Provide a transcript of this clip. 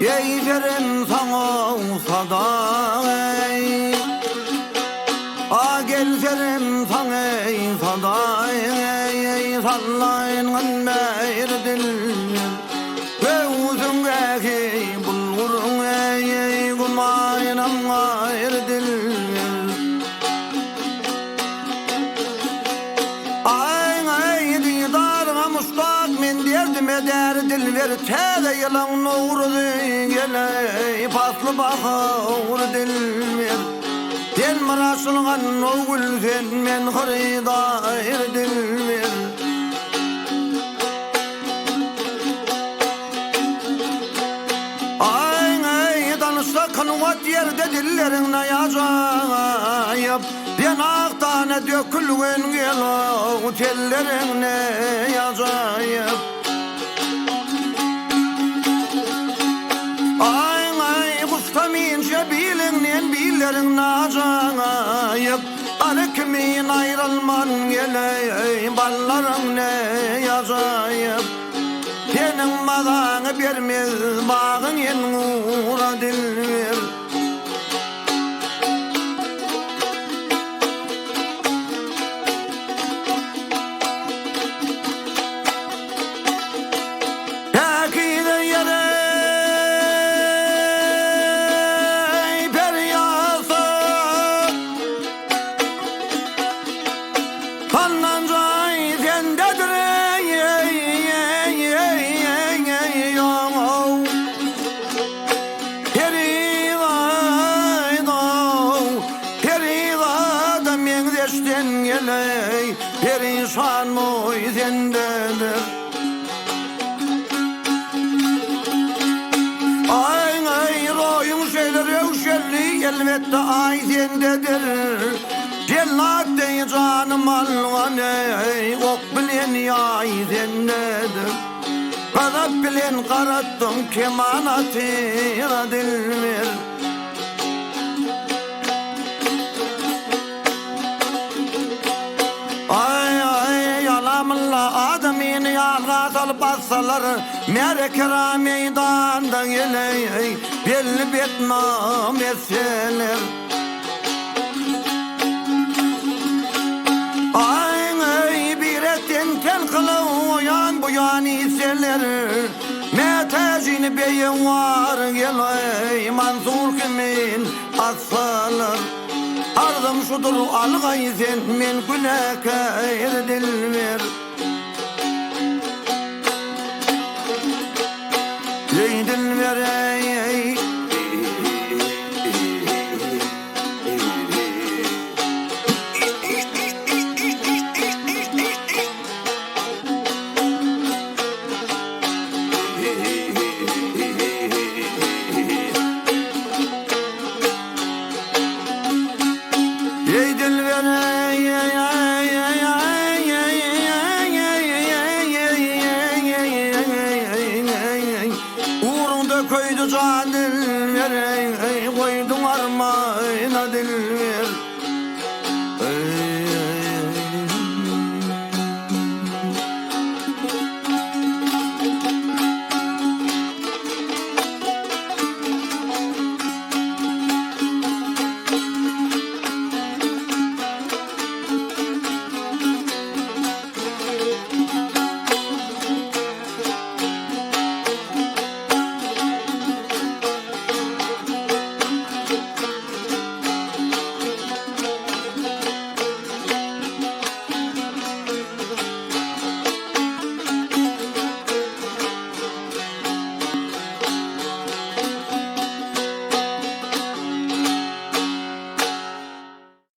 Yeğerim sana saday, gelserim sana saday, sallayın merdil, ve uzungaki bulgurun kumayın merdil. Derdil ver tede yalan nuru gele paslı bahur dil ver den marasılgan o gül sen men xaridar dil ver ay danışsa kanıvat yerde dillerin ne yazayıp den aktane dökülgen gel o tellerin ne yazayıp billerin acayip Arıkmin ayrılman geley balların ne yazayip Senin mağanı vermez bağın en uğra dilver perişan mı sendedir ay royun şeyler evşerli elbette ay sendedir cennet canım alvan ok bilen yay sendedir Karab bilen karattım kemanatı dilver Adamın yalga salıp bassalar Merkera meydanda geley belli betnam etseler Ay bir etten tel kılığı yan bu yan iseler Metecini beyin var geley Mansur kimin asfalar Ardım şudur algay sen men gülekayr dilver Ey dilver ey Uğrunda koydu can dilver